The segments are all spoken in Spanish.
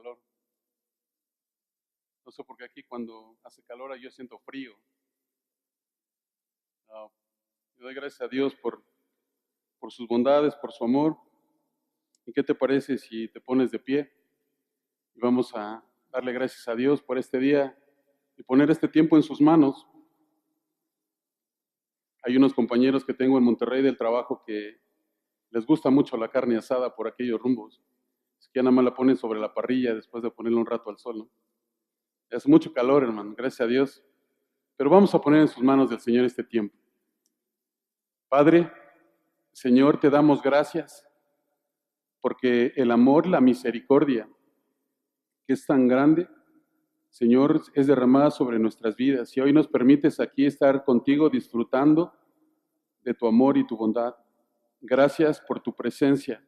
calor. No sé por qué aquí cuando hace calor yo siento frío. Le doy gracias a Dios por sus bondades, por su amor. ¿Y qué te parece si te pones de pie? Y vamos a darle gracias a Dios por este día y poner este tiempo en sus manos. Hay unos compañeros que tengo en Monterrey del trabajo que les gusta mucho la carne asada por aquellos rumbos. Es que ya nada más la ponen sobre la parrilla después de ponerla un rato al sol, ¿no? Hace mucho calor, hermano, gracias a Dios. Pero vamos a poner en sus manos del Señor este tiempo. Padre, Señor, te damos gracias porque el amor, la misericordia, que es tan grande, Señor, es derramada sobre nuestras vidas. Y hoy nos permites aquí estar contigo disfrutando de tu amor y tu bondad. Gracias por tu presencia.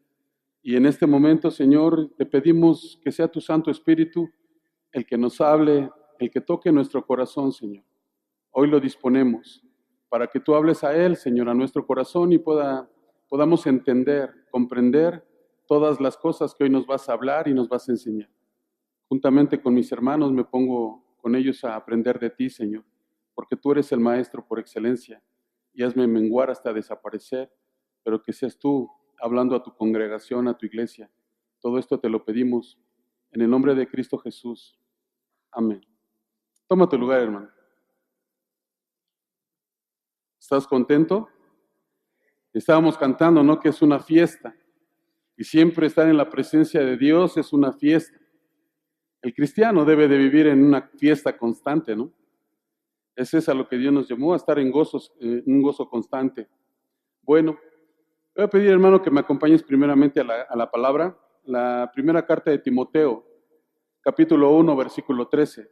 Y en este momento, Señor, te pedimos que sea tu Santo Espíritu el que nos hable, el que toque nuestro corazón, Señor. Hoy lo disponemos para que tú hables a Él, Señor, a nuestro corazón y podamos entender, comprender todas las cosas que hoy nos vas a hablar y nos vas a enseñar. Juntamente con mis hermanos me pongo con ellos a aprender de ti, Señor, porque tú eres el Maestro por excelencia y hazme menguar hasta desaparecer, pero que seas tú hablando a tu congregación, a tu iglesia. Todo esto te lo pedimos en el nombre de Cristo Jesús. Amén. Toma tu lugar, hermano. ¿Estás contento? Estábamos cantando, ¿no? Que es una fiesta. Y siempre estar en la presencia de Dios es una fiesta. El cristiano debe de vivir en una fiesta constante, ¿no? Ese es a lo que Dios nos llamó, a estar en un gozo constante. Bueno, voy a pedir, hermano, que me acompañes primeramente a la palabra. La primera carta de Timoteo, capítulo 1, versículo 13.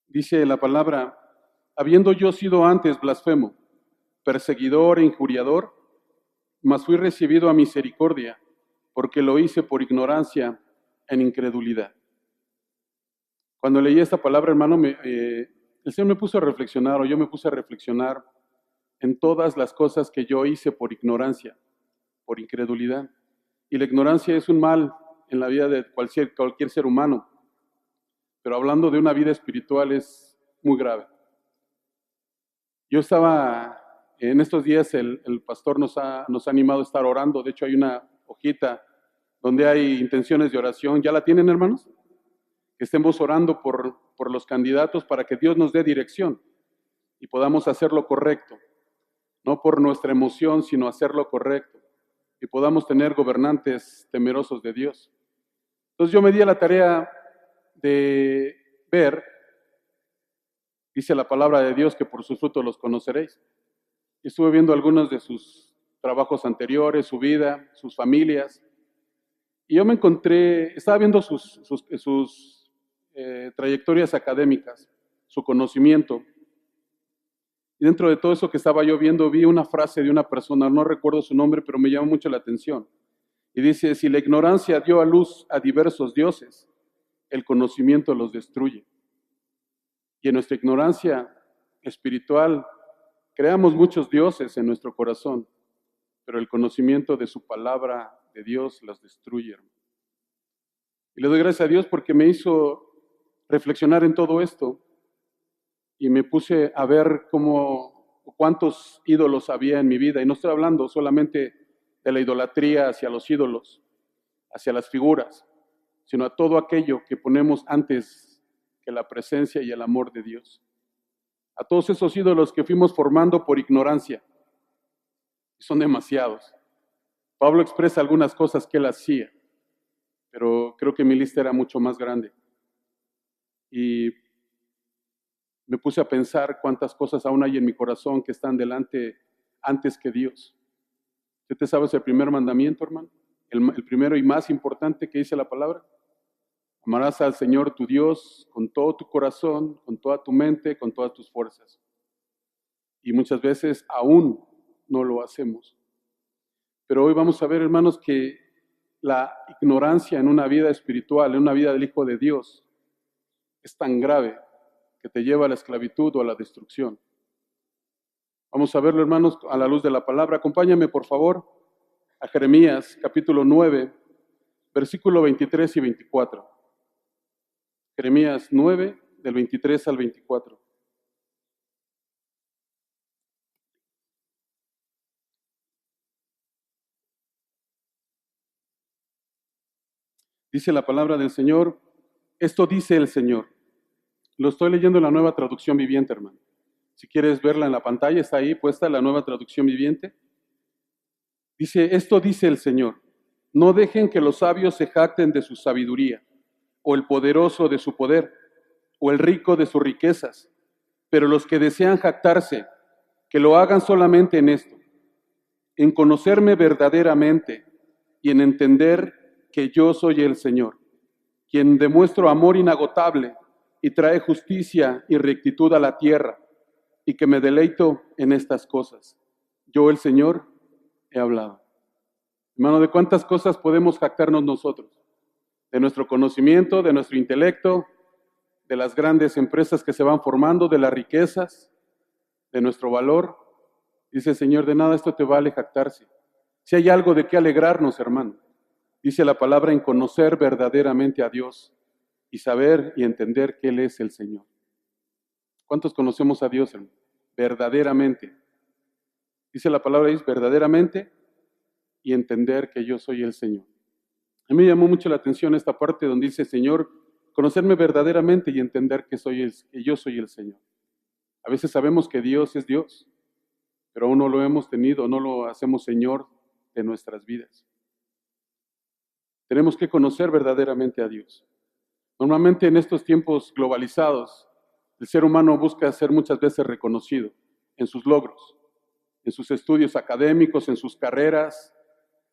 Dice la palabra: habiendo yo sido antes blasfemo, perseguidor e injuriador, mas fui recibido a misericordia, porque lo hice por ignorancia en incredulidad. Cuando leí esta palabra, hermano, el Señor me puso a reflexionar, o yo me puse a reflexionar en todas las cosas que yo hice por ignorancia, por incredulidad. Y la ignorancia es un mal en la vida de cualquier ser humano, pero hablando de una vida espiritual es muy grave. Yo estaba, en estos días el pastor nos ha animado a estar orando. De hecho hay una hojita donde hay intenciones de oración. ¿Ya la tienen, hermanos? Que estemos orando por los candidatos para que Dios nos dé dirección y podamos hacer lo correcto. No por nuestra emoción, sino hacer lo correcto. Y podamos tener gobernantes temerosos de Dios. Entonces yo me di a la tarea de ver, dice la palabra de Dios, que por sus frutos los conoceréis. Estuve viendo algunos de sus trabajos anteriores, su vida, sus familias, y yo me encontré, estaba viendo sus trayectorias académicas, su conocimiento, y dentro de todo eso que estaba yo viendo, vi una frase de una persona, no recuerdo su nombre, pero me llamó mucho la atención, y dice: si la ignorancia dio a luz a diversos dioses, el conocimiento los destruye. Y en nuestra ignorancia espiritual creamos muchos dioses en nuestro corazón, pero el conocimiento de su palabra de Dios los destruye, hermano. Y le doy gracias a Dios porque me hizo reflexionar en todo esto y me puse a ver cuántos ídolos había en mi vida. Y no estoy hablando solamente de la idolatría hacia los ídolos, hacia las figuras, sino a todo aquello que ponemos antes que la presencia y el amor de Dios. A todos esos ídolos que fuimos formando por ignorancia. Son demasiados. Pablo expresa algunas cosas que él hacía, pero creo que mi lista era mucho más grande. Y me puse a pensar cuántas cosas aún hay en mi corazón que están delante antes que Dios. ¿Usted te sabe el primer mandamiento, hermano? El primero y más importante que dice la palabra. Amarás al Señor tu Dios con todo tu corazón, con toda tu mente, con todas tus fuerzas. Y muchas veces aún no lo hacemos. Pero hoy vamos a ver, hermanos, que la ignorancia en una vida espiritual, en una vida del Hijo de Dios, es tan grave que te lleva a la esclavitud o a la destrucción. Vamos a verlo, hermanos, a la luz de la palabra. Acompáñame, por favor, a Jeremías, capítulo 9, versículo 23 y 24. Jeremías 9, del 23 al 24. Dice la palabra del Señor, esto dice el Señor. Lo estoy leyendo en la Nueva Traducción Viviente, hermano. Si quieres verla en la pantalla, está ahí puesta la Nueva Traducción Viviente. Dice, esto dice el Señor, no dejen que los sabios se jacten de su sabiduría, o el poderoso de su poder, o el rico de sus riquezas, pero los que desean jactarse, que lo hagan solamente en esto, en conocerme verdaderamente y en entender que yo soy el Señor, quien demuestro amor inagotable y trae justicia y rectitud a la tierra, y que me deleito en estas cosas. Yo, el Señor, he hablado. Hermano, ¿de cuántas cosas podemos jactarnos nosotros? De nuestro conocimiento, de nuestro intelecto, de las grandes empresas que se van formando, de las riquezas, de nuestro valor. Dice el Señor, de nada esto te vale jactarse. Si hay algo de qué alegrarnos, hermano, dice la palabra en conocer verdaderamente a Dios y saber y entender que Él es el Señor. ¿Cuántos conocemos a Dios, hermano? Verdaderamente. Dice la palabra, es verdaderamente y entender que yo soy el Señor. A mí me llamó mucho la atención esta parte donde dice, Señor, conocerme verdaderamente y entender que yo soy el Señor. A veces sabemos que Dios es Dios, pero aún no lo hemos tenido, no lo hacemos Señor de nuestras vidas. Tenemos que conocer verdaderamente a Dios. Normalmente en estos tiempos globalizados, el ser humano busca ser muchas veces reconocido en sus logros, en sus estudios académicos, en sus carreras,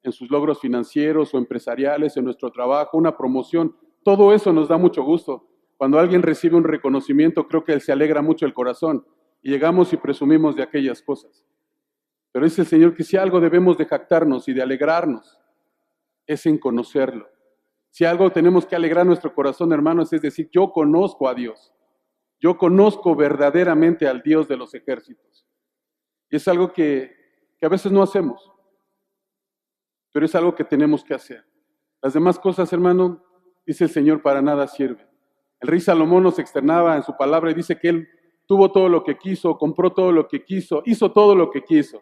en sus logros financieros o empresariales, en nuestro trabajo, una promoción. Todo eso nos da mucho gusto. Cuando alguien recibe un reconocimiento, creo que se alegra mucho el corazón y llegamos y presumimos de aquellas cosas. Pero dice el Señor que si algo debemos de jactarnos y de alegrarnos, es en conocerlo. Si algo tenemos que alegrar nuestro corazón, hermanos, es decir, yo conozco a Dios. Yo conozco verdaderamente al Dios de los ejércitos. Y es algo que a veces no hacemos, pero es algo que tenemos que hacer. Las demás cosas, hermano, dice el Señor, para nada sirven. El rey Salomón nos externaba en su palabra y dice que él tuvo todo lo que quiso, compró todo lo que quiso, hizo todo lo que quiso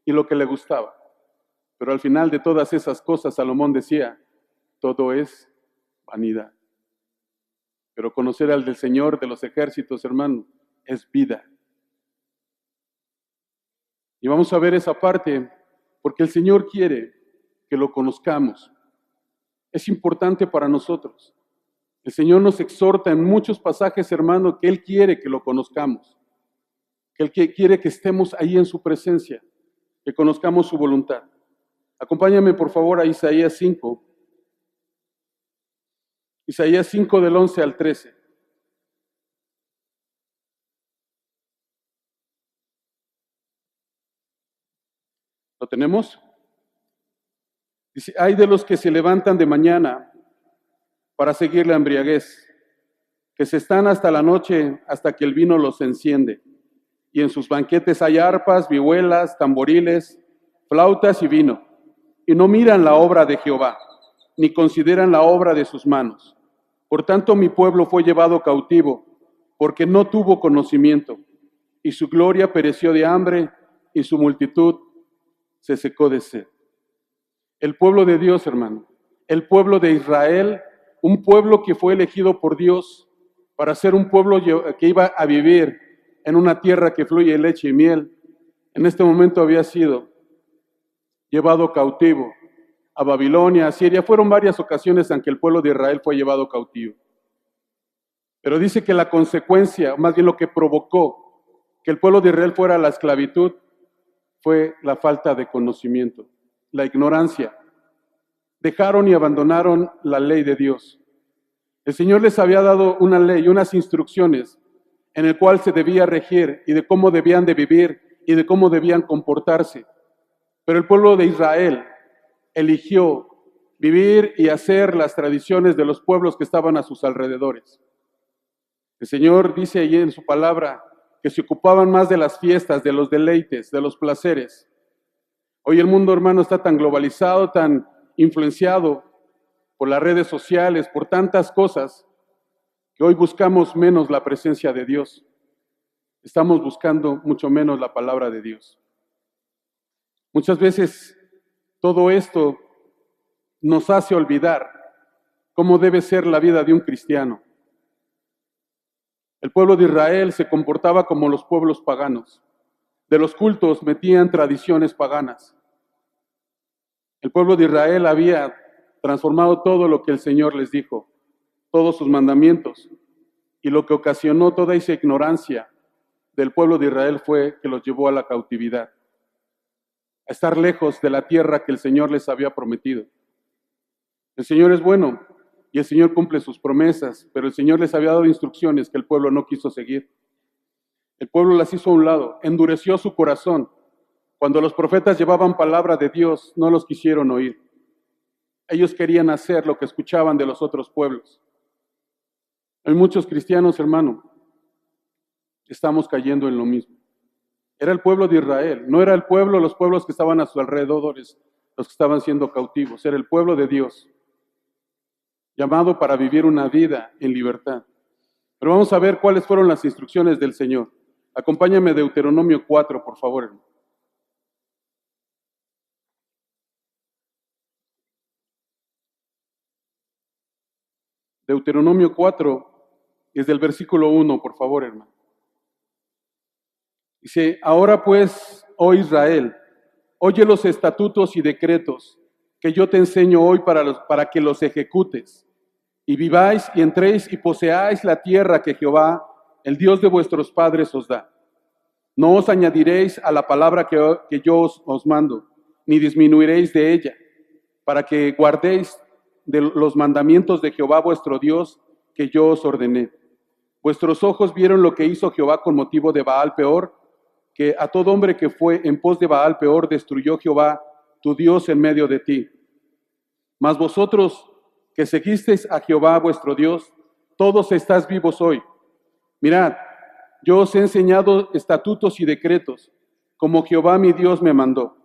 y lo que le gustaba. Pero al final de todas esas cosas, Salomón decía, todo es vanidad. Pero conocer al del Señor de los ejércitos, hermano, es vida. Y vamos a ver esa parte, porque el Señor quiere que lo conozcamos. Es importante para nosotros. El Señor nos exhorta en muchos pasajes, hermano, que Él quiere que lo conozcamos. Que Él quiere que estemos ahí en su presencia, que conozcamos su voluntad. Acompáñame, por favor, a Isaías 5. Isaías 5 del 11 al 13. ¿Lo tenemos? Dice, hay de los que se levantan de mañana para seguir la embriaguez, que se están hasta la noche, hasta que el vino los enciende. Y en sus banquetes hay arpas, vihuelas, tamboriles, flautas y vino. Y no miran la obra de Jehová, ni consideran la obra de sus manos. Por tanto, mi pueblo fue llevado cautivo, porque no tuvo conocimiento, y su gloria pereció de hambre, y su multitud se secó de sed. El pueblo de Dios, hermano, el pueblo de Israel, un pueblo que fue elegido por Dios para ser un pueblo que iba a vivir en una tierra que fluye leche y miel, en este momento había sido llevado cautivo a Babilonia, a Siria. Fueron varias ocasiones en que el pueblo de Israel fue llevado cautivo. Pero dice que la consecuencia, más bien lo que provocó que el pueblo de Israel fuera a la esclavitud, fue la falta de conocimiento, la ignorancia. Dejaron y abandonaron la ley de Dios. El Señor les había dado una ley, unas instrucciones en el cual se debía regir y de cómo debían de vivir y de cómo debían comportarse. Pero el pueblo de Israel eligió vivir y hacer las tradiciones de los pueblos que estaban a sus alrededores. El Señor dice allí en su palabra que se ocupaban más de las fiestas, de los deleites, de los placeres. Hoy el mundo, hermano, está tan globalizado, tan influenciado por las redes sociales, por tantas cosas, que hoy buscamos menos la presencia de Dios. Estamos buscando mucho menos la palabra de Dios. Muchas veces todo esto nos hace olvidar cómo debe ser la vida de un cristiano. El pueblo de Israel se comportaba como los pueblos paganos. De los cultos metían tradiciones paganas. El pueblo de Israel había transformado todo lo que el Señor les dijo, todos sus mandamientos, y lo que ocasionó toda esa ignorancia del pueblo de Israel fue que los llevó a la cautividad, a estar lejos de la tierra que el Señor les había prometido. El Señor es bueno y el Señor cumple sus promesas, pero el Señor les había dado instrucciones que el pueblo no quiso seguir. El pueblo las hizo a un lado, endureció su corazón. Cuando los profetas llevaban palabra de Dios, no los quisieron oír. Ellos querían hacer lo que escuchaban de los otros pueblos. Hay muchos cristianos, hermano, estamos cayendo en lo mismo. Era el pueblo de Israel, no era el pueblo, los pueblos que estaban a su alrededor, los que estaban siendo cautivos, era el pueblo de Dios, llamado para vivir una vida en libertad. Pero vamos a ver cuáles fueron las instrucciones del Señor. Acompáñame a Deuteronomio 4, por favor, hermano. Deuteronomio 4, desde el versículo 1, por favor, hermano. Dice, ahora pues, oh Israel, oye los estatutos y decretos que yo te enseño hoy para que los ejecutes, y viváis y entréis y poseáis la tierra que Jehová, el Dios de vuestros padres, os da. No os añadiréis a la palabra que yo os mando, ni disminuiréis de ella, para que guardéis de los mandamientos de Jehová vuestro Dios que yo os ordené. Vuestros ojos vieron lo que hizo Jehová con motivo de Baal Peor, que a todo hombre que fue en pos de Baal Peor destruyó Jehová, tu Dios, en medio de ti. Mas vosotros que seguisteis a Jehová vuestro Dios, todos estáis vivos hoy. Mirad, yo os he enseñado estatutos y decretos, como Jehová mi Dios me mandó,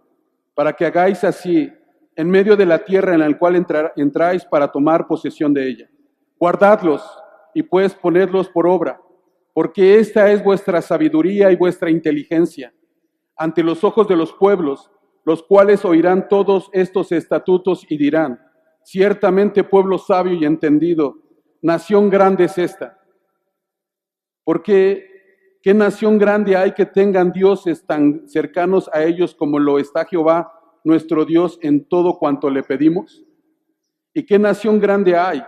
para que hagáis así en medio de la tierra en la cual entráis para tomar posesión de ella. Guardadlos y pues ponedlos por obra, porque esta es vuestra sabiduría y vuestra inteligencia ante los ojos de los pueblos, los cuales oirán todos estos estatutos y dirán, ciertamente pueblo sabio y entendido, nación grande es esta. Porque ¿qué nación grande hay que tengan dioses tan cercanos a ellos como lo está Jehová, nuestro Dios, en todo cuanto le pedimos? ¿Y qué nación grande hay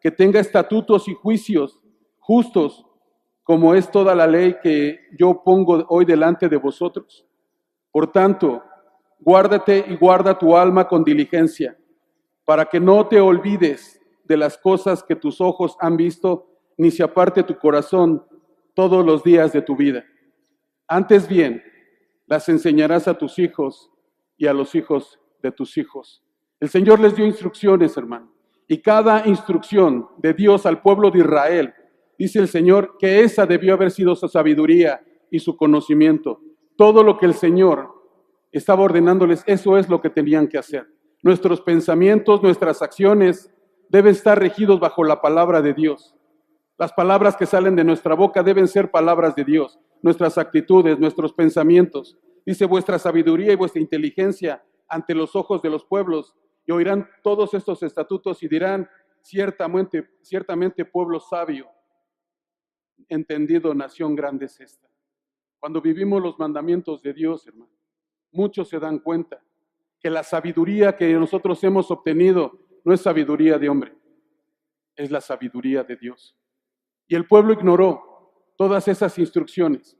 que tenga estatutos y juicios justos, como es toda la ley que yo pongo hoy delante de vosotros? Por tanto, guárdate y guarda tu alma con diligencia, para que no te olvides de las cosas que tus ojos han visto, ni se aparte tu corazón todos los días de tu vida. Antes bien, las enseñarás a tus hijos y a los hijos de tus hijos. El Señor les dio instrucciones, hermano, y cada instrucción de Dios al pueblo de Israel, dice el Señor, que esa debió haber sido su sabiduría y su conocimiento. Todo lo que el Señor estaba ordenándoles, eso es lo que tenían que hacer. Nuestros pensamientos, nuestras acciones deben estar regidos bajo la palabra de Dios. Las palabras que salen de nuestra boca deben ser palabras de Dios. Nuestras actitudes, nuestros pensamientos. Dice, vuestra sabiduría y vuestra inteligencia ante los ojos de los pueblos, y oirán todos estos estatutos y dirán, ciertamente pueblo sabio, entendido, nación grande es esta. Cuando vivimos los mandamientos de Dios, hermano, muchos se dan cuenta que la sabiduría que nosotros hemos obtenido no es sabiduría de hombre, es la sabiduría de Dios. Y el pueblo ignoró todas esas instrucciones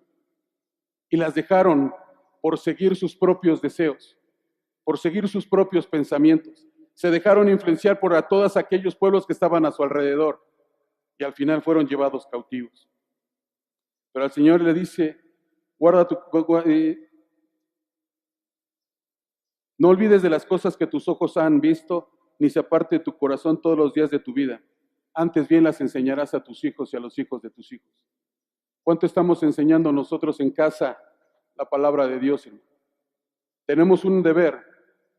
y las dejaron por seguir sus propios deseos, por seguir sus propios pensamientos. Se dejaron influenciar por a todos aquellos pueblos que estaban a su alrededor y al final fueron llevados cautivos. Pero al Señor le dice, no olvides de las cosas que tus ojos han visto, ni se aparte de tu corazón todos los días de tu vida. antes bien las enseñarás a tus hijos y a los hijos de tus hijos. ¿Cuánto estamos enseñando nosotros en casa la palabra de Dios, hermano? Tenemos un deber,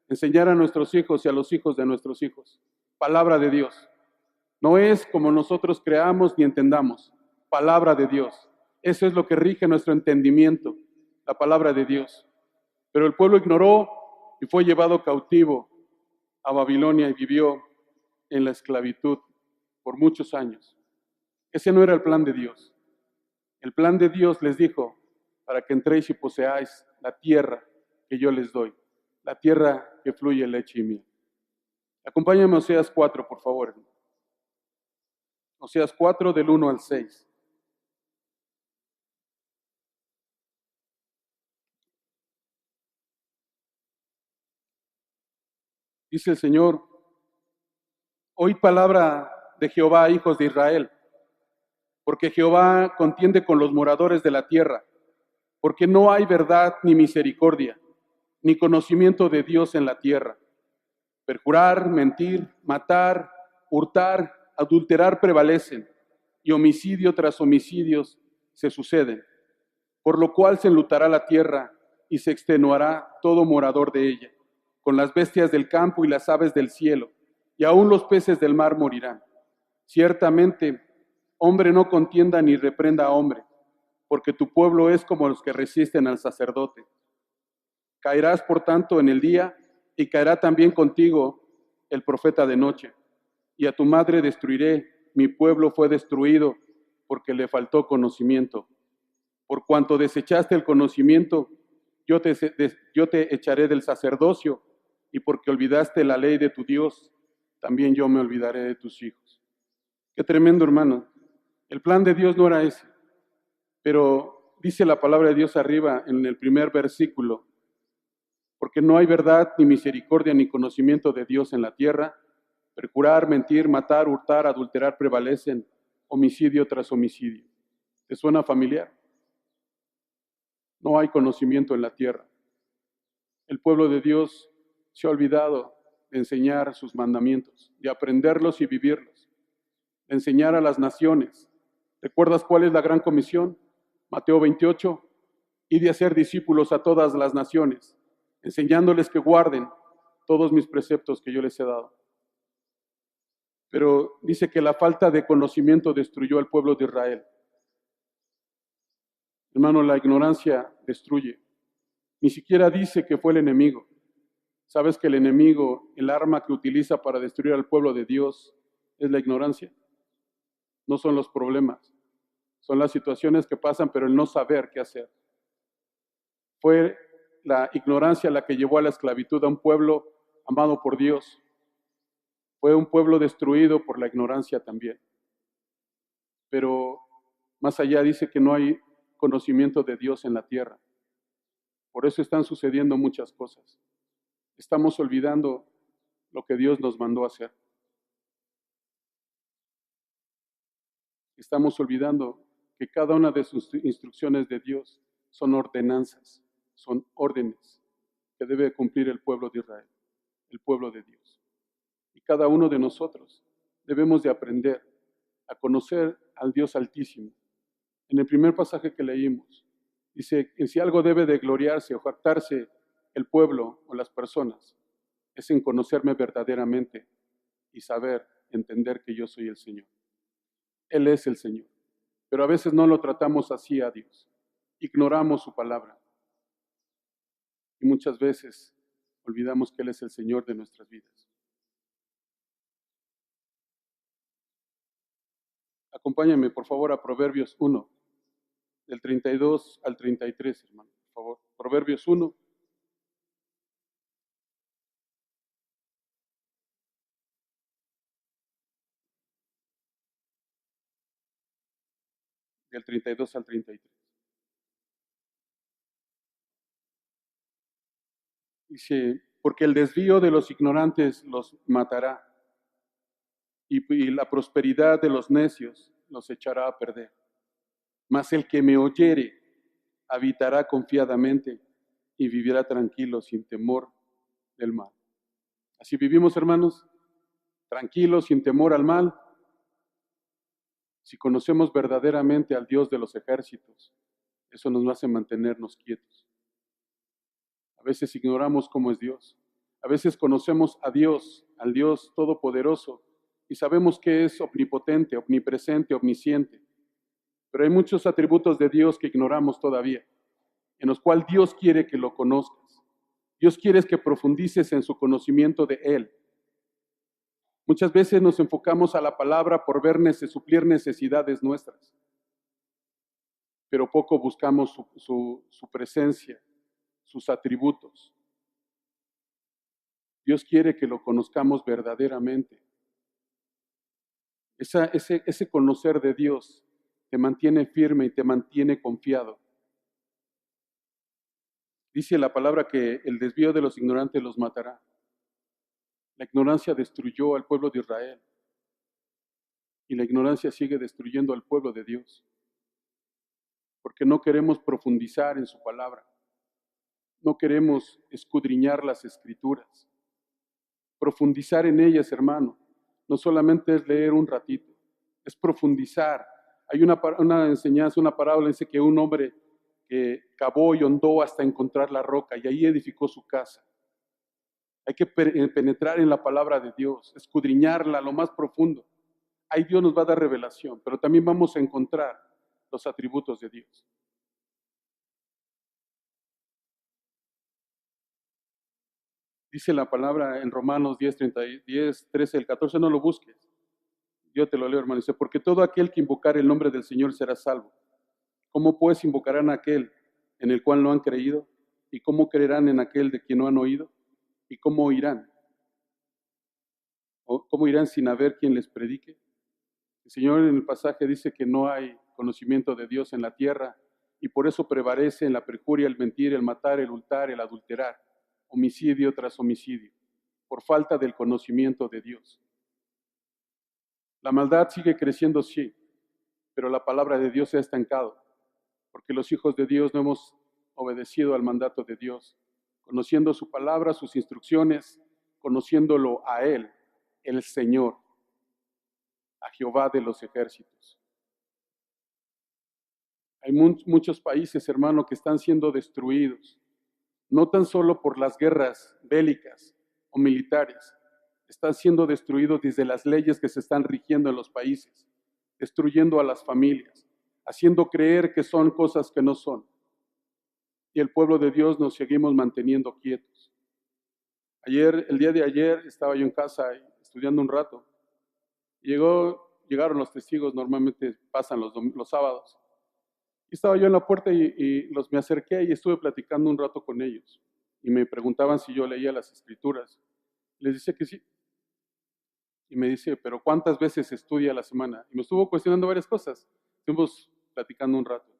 enseñar a nuestros hijos y a los hijos de nuestros hijos. Palabra de Dios. No es como nosotros creamos ni entendamos. Palabra de Dios. Eso es lo que rige nuestro entendimiento, la palabra de Dios. Pero el pueblo ignoró y fue llevado cautivo a Babilonia y vivió en la esclavitud por muchos años. Ese no era el plan de Dios. El plan de Dios les dijo, para que entréis y poseáis la tierra que yo les doy, la tierra que fluye leche y miel. Acompáñame a Oseas 4, por favor. Oseas 4, del 1 al 6. Dice el Señor, oíd palabra de Jehová, hijos de Israel, porque Jehová contiende con los moradores de la tierra, porque no hay verdad ni misericordia, ni conocimiento de Dios en la tierra. Perjurar, mentir, matar, hurtar, adulterar prevalecen, y homicidio tras homicidios se suceden, por lo cual se enlutará la tierra y se extenuará todo morador de ella, con las bestias del campo y las aves del cielo, y aún los peces del mar morirán. Ciertamente, hombre no contienda ni reprenda a hombre, porque tu pueblo es como los que resisten al sacerdote. Caerás, por tanto, en el día, y caerá también contigo el profeta de noche. Y a tu madre destruiré, mi pueblo fue destruido, porque le faltó conocimiento. Por cuanto desechaste el conocimiento, yo te echaré del sacerdocio, y porque olvidaste la ley de tu Dios, también yo me olvidaré de tus hijos. Qué tremendo, hermano. El plan de Dios no era ese, pero dice la palabra de Dios arriba en el primer versículo, porque no hay verdad, ni misericordia, ni conocimiento de Dios en la tierra. Perjurar, mentir, matar, hurtar, adulterar prevalecen, homicidio tras homicidio. ¿Te suena familiar? No hay conocimiento en la tierra. El pueblo de Dios se ha olvidado de enseñar sus mandamientos, de aprenderlos y vivirlos, de enseñar a las naciones. ¿Recuerdas cuál es la gran comisión? Mateo 28, y de hacer discípulos a todas las naciones, enseñándoles que guarden todos mis preceptos que yo les he dado. Pero dice que la falta de conocimiento destruyó al pueblo de Israel. Hermano, la ignorancia destruye. Ni siquiera dice que fue el enemigo. ¿Sabes que el enemigo, el arma que utiliza para destruir al pueblo de Dios es la ignorancia? No son los problemas, son las situaciones que pasan, pero el no saber qué hacer. Fue la ignorancia la que llevó a la esclavitud a un pueblo amado por Dios. Fue un pueblo destruido por la ignorancia también. Pero más allá dice que no hay conocimiento de Dios en la tierra. Por eso están sucediendo muchas cosas. Estamos olvidando lo que Dios nos mandó a hacer. Estamos olvidando que cada una de sus instrucciones de Dios son ordenanzas, son órdenes que debe cumplir el pueblo de Israel, el pueblo de Dios. Y cada uno de nosotros debemos de aprender a conocer al Dios Altísimo. En el primer pasaje que leímos, dice que si algo debe de gloriarse o jactarse el pueblo o las personas, es en conocerme verdaderamente y saber, entender que yo soy el Señor. Él es el Señor. Pero a veces no lo tratamos así a Dios. Ignoramos su palabra. Y muchas veces olvidamos que Él es el Señor de nuestras vidas. Acompáñame, por favor, a Proverbios 1, del 32 al 33, hermano, por favor. Proverbios 1. Del 32 al 33. Dice, porque el desvío de los ignorantes los matará, y la prosperidad de los necios los echará a perder. Mas el que me oyere habitará confiadamente y vivirá tranquilo sin temor del mal. Así vivimos, hermanos, tranquilos, sin temor al mal, Si conocemos verdaderamente al Dios de los ejércitos, eso nos hace mantenernos quietos. A veces ignoramos cómo es Dios. A veces conocemos a Dios, al Dios Todopoderoso, y sabemos que es omnipotente, omnipresente, omnisciente. Pero hay muchos atributos de Dios que ignoramos todavía, en los cuales Dios quiere que lo conozcas. Dios quiere que profundices en su conocimiento de Él. Muchas veces nos enfocamos a la palabra por suplir necesidades nuestras, pero poco buscamos su presencia, sus atributos. Dios quiere que lo conozcamos verdaderamente. Ese conocer de Dios te mantiene firme y te mantiene confiado. Dice la palabra que el desvío de los ignorantes los matará. La ignorancia destruyó al pueblo de Israel y la ignorancia sigue destruyendo al pueblo de Dios, porque no queremos profundizar en su palabra, no queremos escudriñar las escrituras. Profundizar en ellas, hermano, no solamente es leer un ratito, es profundizar. Hay una enseñanza, una parábola, dice que un hombre que cavó y hondó hasta encontrar la roca y ahí edificó su casa. Hay que penetrar en la palabra de Dios, escudriñarla a lo más profundo. Ahí Dios nos va a dar revelación, pero también vamos a encontrar los atributos de Dios. Dice la palabra en Romanos 10, 13, el 14, no lo busques. Yo te lo leo, hermano. Dice, porque todo aquel que invocar el nombre del Señor será salvo. ¿Cómo pues invocarán a aquel en el cual no han creído? ¿Y cómo creerán en aquel de quien no han oído? ¿Y cómo oirán? ¿O cómo irán sin haber quien les predique? El Señor en el pasaje dice que no hay conocimiento de Dios en la tierra y por eso prevalece en la perjuria, el mentir, el matar, el hurtar, el adulterar, homicidio tras homicidio, por falta del conocimiento de Dios. La maldad sigue creciendo, sí, pero la palabra de Dios se ha estancado, porque los hijos de Dios no hemos obedecido al mandato de Dios, conociendo su palabra, sus instrucciones, conociéndolo a Él, el Señor, a Jehová de los ejércitos. Hay muchos países, hermano, que están siendo destruidos, no tan solo por las guerras bélicas o militares, están siendo destruidos desde las leyes que se están rigiendo en los países, destruyendo a las familias, haciendo creer que son cosas que no son. Y el pueblo de Dios nos seguimos manteniendo quietos. El día de ayer, estaba yo en casa estudiando un rato. Llegaron los testigos, normalmente pasan los sábados. Y estaba yo en la puerta y me acerqué y estuve platicando un rato con ellos. Y me preguntaban si yo leía las escrituras. Les dije que sí. Y me dice, pero ¿cuántas veces estudia a la semana? Y me estuvo cuestionando varias cosas. Estuvimos platicando un rato.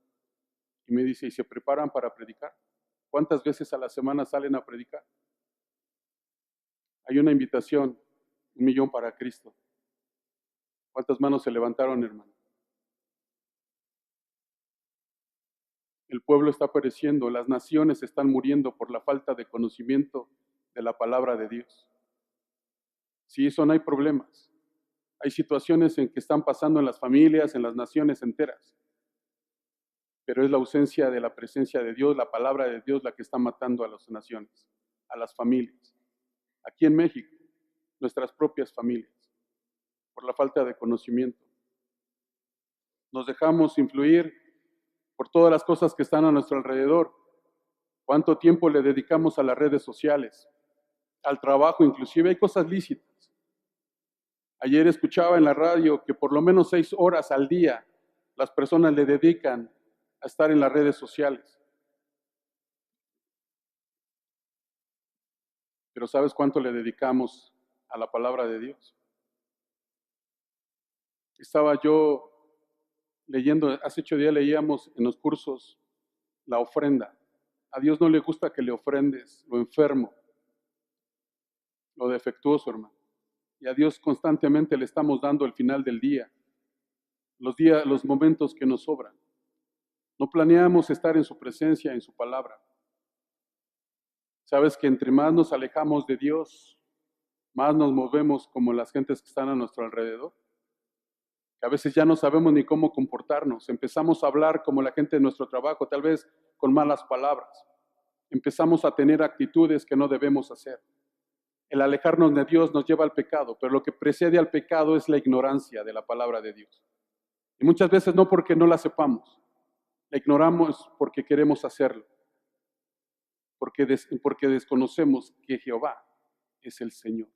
Y me dice, ¿y se preparan para predicar? ¿Cuántas veces a la semana salen a predicar? Hay una invitación, 1,000,000 para Cristo. ¿Cuántas manos se levantaron, hermano? El pueblo está pereciendo, las naciones están muriendo por la falta de conocimiento de la palabra de Dios. Sí, eso no hay problemas. Hay situaciones en que están pasando en las familias, en las naciones enteras. Pero es la ausencia de la presencia de Dios, la palabra de Dios, la que está matando a las naciones, a las familias. Aquí en México, nuestras propias familias, por la falta de conocimiento. Nos dejamos influir por todas las cosas que están a nuestro alrededor. ¿Cuánto tiempo le dedicamos a las redes sociales, al trabajo? Inclusive hay cosas lícitas. Ayer escuchaba en la radio que por lo menos 6 horas al día las personas le dedican a estar en las redes sociales. Pero ¿sabes cuánto le dedicamos a la palabra de Dios? Estaba yo leyendo, hace 8 días leíamos en los cursos la ofrenda. A Dios no le gusta que le ofrendes lo enfermo, lo defectuoso, hermano. Y a Dios constantemente le estamos dando el final del día, los momentos que nos sobran. No planeamos estar en su presencia, en su palabra. Sabes que entre más nos alejamos de Dios, más nos movemos como las gentes que están a nuestro alrededor. que a veces ya no sabemos ni cómo comportarnos. Empezamos a hablar como la gente de nuestro trabajo, tal vez con malas palabras. Empezamos a tener actitudes que no debemos hacer. El alejarnos de Dios nos lleva al pecado, pero lo que precede al pecado es la ignorancia de la palabra de Dios. Y muchas veces no porque no la sepamos, la ignoramos porque queremos hacerlo, porque desconocemos que Jehová es el Señor,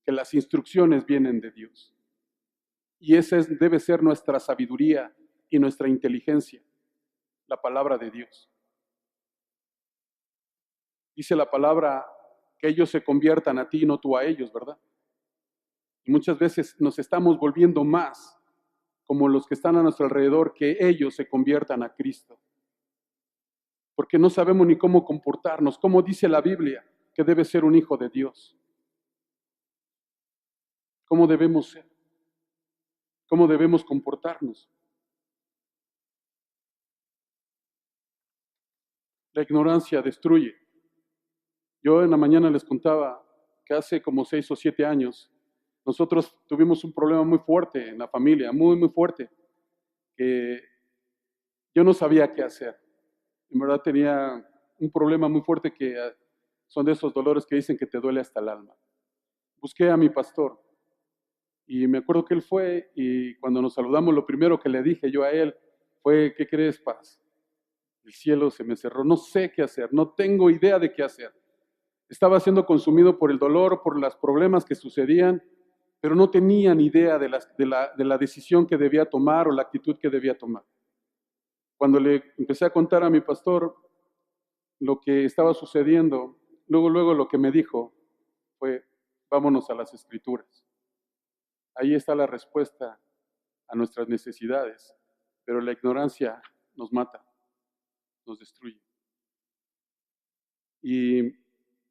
que las instrucciones vienen de Dios. Y esa debe ser nuestra sabiduría y nuestra inteligencia, la palabra de Dios. Dice la palabra que ellos se conviertan a ti y no tú a ellos, ¿verdad? Y muchas veces nos estamos volviendo más como los que están a nuestro alrededor, que ellos se conviertan a Cristo. Porque no sabemos ni cómo comportarnos, cómo dice la Biblia que debe ser un hijo de Dios. ¿Cómo debemos ser? ¿Cómo debemos comportarnos? La ignorancia destruye. Yo en la mañana les contaba que hace como 6 o 7 años nosotros tuvimos un problema muy fuerte en la familia, muy, muy fuerte, que yo no sabía qué hacer. En verdad tenía un problema muy fuerte que son de esos dolores que dicen que te duele hasta el alma. Busqué a mi pastor y me acuerdo que él fue y cuando nos saludamos lo primero que le dije yo a él fue, ¿qué crees, Paz? El cielo se me cerró, no sé qué hacer, no tengo idea de qué hacer. Estaba siendo consumido por el dolor, por los problemas que sucedían, pero no tenía ni idea de la decisión que debía tomar o la actitud que debía tomar. Cuando le empecé a contar a mi pastor lo que estaba sucediendo, luego lo que me dijo fue, vámonos a las Escrituras. Ahí está la respuesta a nuestras necesidades, pero la ignorancia nos mata, nos destruye. Y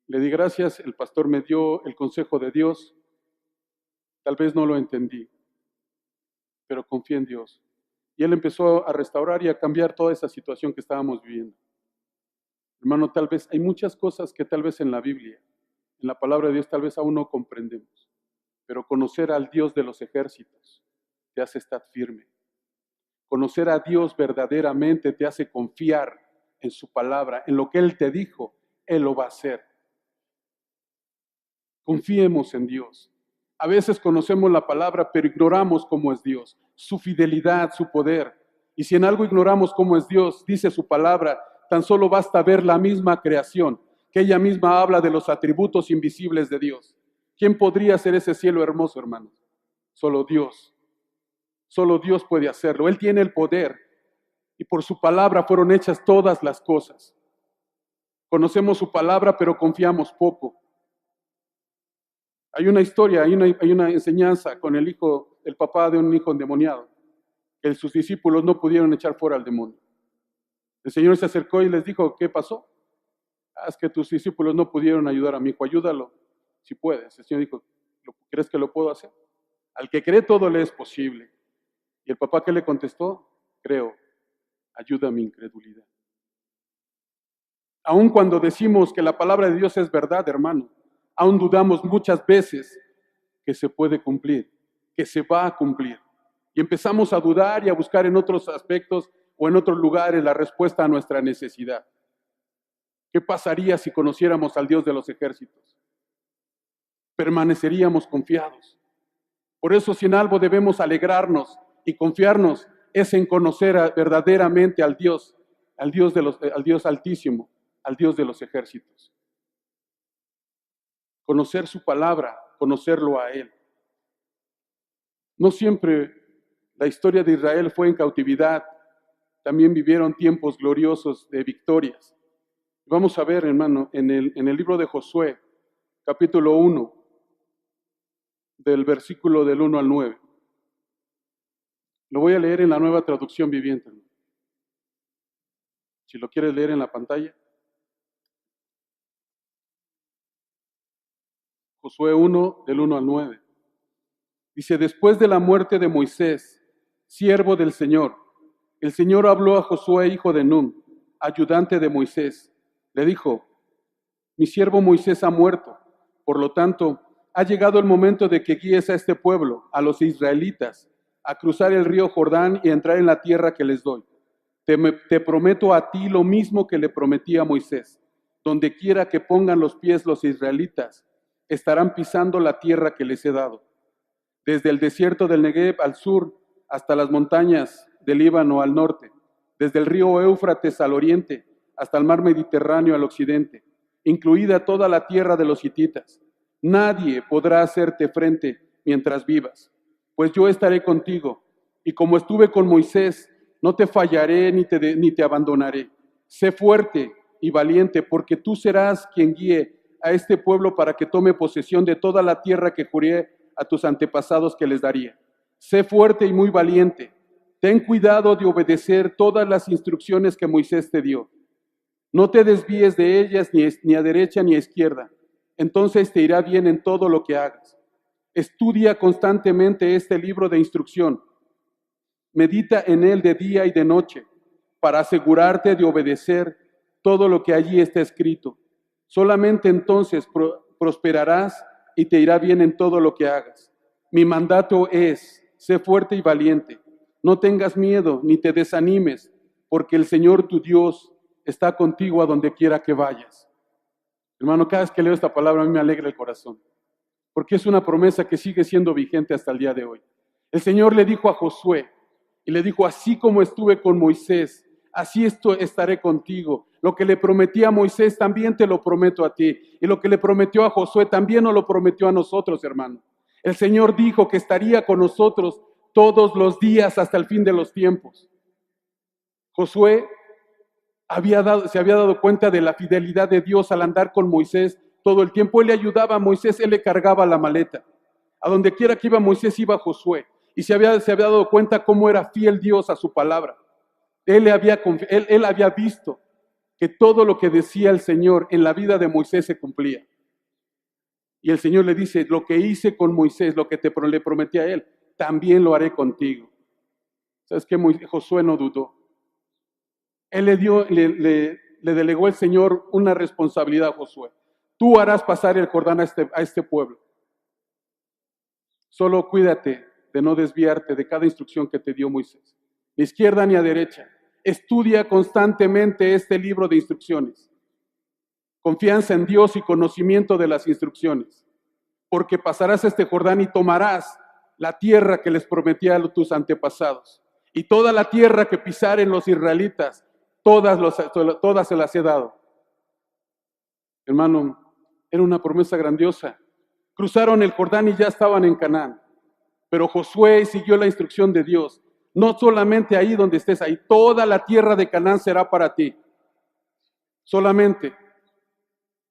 le di gracias, el pastor me dio el consejo de Dios, tal vez no lo entendí, pero confié en Dios. Y Él empezó a restaurar y a cambiar toda esa situación que estábamos viviendo. Hermano, tal vez hay muchas cosas que tal vez en la Biblia, en la palabra de Dios, tal vez aún no comprendemos. Pero conocer al Dios de los ejércitos te hace estar firme. Conocer a Dios verdaderamente te hace confiar en su palabra, en lo que Él te dijo, Él lo va a hacer. Confiemos en Dios. A veces conocemos la palabra, pero ignoramos cómo es Dios, su fidelidad, su poder. Y si en algo ignoramos cómo es Dios, dice su palabra, tan solo basta ver la misma creación, que ella misma habla de los atributos invisibles de Dios. ¿Quién podría hacer ese cielo hermoso, hermanos? Solo Dios. Solo Dios puede hacerlo. Él tiene el poder. Y por su palabra fueron hechas todas las cosas. Conocemos su palabra, pero confiamos poco. Hay una historia, hay una enseñanza con el papá de un hijo endemoniado, que sus discípulos no pudieron echar fuera al demonio. El Señor se acercó y les dijo, ¿qué pasó? Es que tus discípulos no pudieron ayudar a mi hijo, ayúdalo si puedes. El Señor dijo, ¿crees que lo puedo hacer? Al que cree todo le es posible. Y el papá, ¿qué le contestó? Creo, ayuda a mi incredulidad. Aun cuando decimos que la palabra de Dios es verdad, hermano, aún dudamos muchas veces que se puede cumplir, que se va a cumplir. Y empezamos a dudar y a buscar en otros aspectos o en otros lugares la respuesta a nuestra necesidad. ¿Qué pasaría si conociéramos al Dios de los ejércitos? Permaneceríamos confiados. Por eso, si en algo debemos alegrarnos y confiarnos, es en conocer verdaderamente al Dios Altísimo, al Dios de los ejércitos. Conocer su palabra, conocerlo a Él. No siempre la historia de Israel fue en cautividad, también vivieron tiempos gloriosos de victorias. Vamos a ver, hermano, en el libro de Josué, capítulo 1, del versículo del 1 al 9. Lo voy a leer en la Nueva Traducción Viviente. Si lo quieres leer en la pantalla. Josué 1, del 1 al 9. Dice, después de la muerte de Moisés, siervo del Señor, el Señor habló a Josué, hijo de Nun, ayudante de Moisés. Le dijo, mi siervo Moisés ha muerto, por lo tanto, ha llegado el momento de que guíes a este pueblo, a los israelitas, a cruzar el río Jordán y a entrar en la tierra que les doy. Te prometo a ti lo mismo que le prometí a Moisés. Donde quiera que pongan los pies los israelitas, estarán pisando la tierra que les he dado. Desde el desierto del Negev al sur, hasta las montañas del Líbano al norte, desde el río Éufrates al oriente, hasta el mar Mediterráneo al occidente, incluida toda la tierra de los hititas. Nadie podrá hacerte frente mientras vivas, pues yo estaré contigo, y como estuve con Moisés, no te fallaré ni te abandonaré. Sé fuerte y valiente, porque tú serás quien guíe a este pueblo para que tome posesión de toda la tierra que juré a tus antepasados que les daría. Sé fuerte y muy valiente. Ten cuidado de obedecer todas las instrucciones que Moisés te dio. No te desvíes de ellas ni a derecha ni a izquierda. Entonces te irá bien en todo lo que hagas. Estudia constantemente este libro de instrucción. Medita en él de día y de noche, para asegurarte de obedecer todo lo que allí está escrito. Solamente entonces prosperarás y te irá bien en todo lo que hagas. Mi mandato es: sé fuerte y valiente. No tengas miedo ni te desanimes, porque el Señor tu Dios está contigo a donde quiera que vayas. Hermano, cada vez que leo esta palabra a mí me alegra el corazón, porque es una promesa que sigue siendo vigente hasta el día de hoy. El Señor le dijo a Josué, y le dijo: así como estuve con Moisés, así estaré contigo. Lo que le prometí a Moisés también te lo prometo a ti. Y lo que le prometió a Josué también nos lo prometió a nosotros, hermano. El Señor dijo que estaría con nosotros todos los días hasta el fin de los tiempos. Josué se había dado cuenta de la fidelidad de Dios al andar con Moisés todo el tiempo. Él le ayudaba a Moisés, él le cargaba la maleta. A donde quiera que iba Moisés, iba Josué. Y se había dado cuenta cómo era fiel Dios a su palabra. Él había visto que todo lo que decía el Señor en la vida de Moisés se cumplía. Y el Señor le dice: lo que hice con Moisés, lo que le prometí a él, también lo haré contigo. ¿Sabes qué? Josué no dudó. Él le delegó el Señor una responsabilidad a Josué. Tú harás pasar el Jordán a este pueblo. Solo cuídate de no desviarte de cada instrucción que te dio Moisés, ni izquierda ni a derecha. Estudia constantemente este libro de instrucciones. Confianza en Dios y conocimiento de las instrucciones, porque pasarás este Jordán y tomarás la tierra que les prometí a tus antepasados. Y toda la tierra que pisaren los israelitas, todas se las he dado. Hermano, era una promesa grandiosa. Cruzaron el Jordán y ya estaban en Canaán. Pero Josué siguió la instrucción de Dios. No solamente ahí donde estés, ahí toda la tierra de Canaán será para ti. Solamente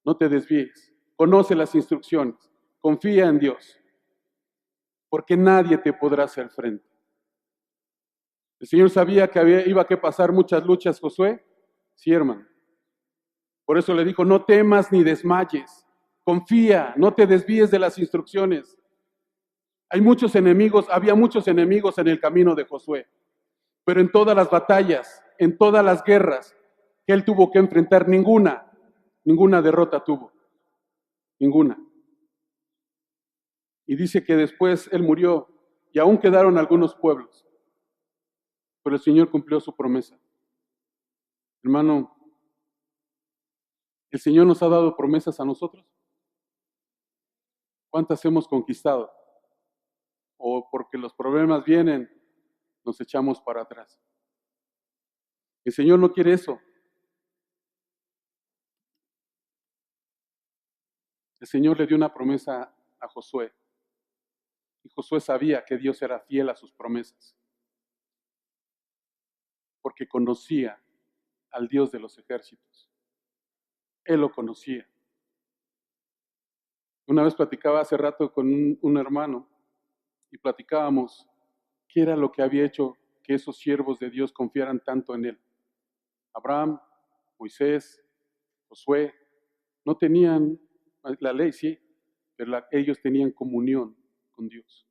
no te desvíes. Conoce las instrucciones. Confía en Dios. Porque nadie te podrá hacer frente. ¿El Señor sabía que iba a pasar muchas luchas, Josué? Sí, hermano. Por eso le dijo: no temas ni desmayes. Confía, no te desvíes de las instrucciones. Había muchos enemigos en el camino de Josué, pero en todas las batallas, en todas las guerras que él tuvo que enfrentar, ninguna derrota tuvo, ninguna. Y dice que después él murió y aún quedaron algunos pueblos, pero el Señor cumplió su promesa. Hermano, ¿el Señor nos ha dado promesas a nosotros? ¿Cuántas hemos conquistado? O porque los problemas vienen, nos echamos para atrás. El Señor no quiere eso. El Señor le dio una promesa a Josué. Y Josué sabía que Dios era fiel a sus promesas. Porque conocía al Dios de los ejércitos. Él lo conocía. Una vez platicaba hace rato con un hermano y platicábamos qué era lo que había hecho que esos siervos de Dios confiaran tanto en él. Abraham, Moisés, Josué, no tenían la ley, sí, pero ellos tenían comunión con Dios.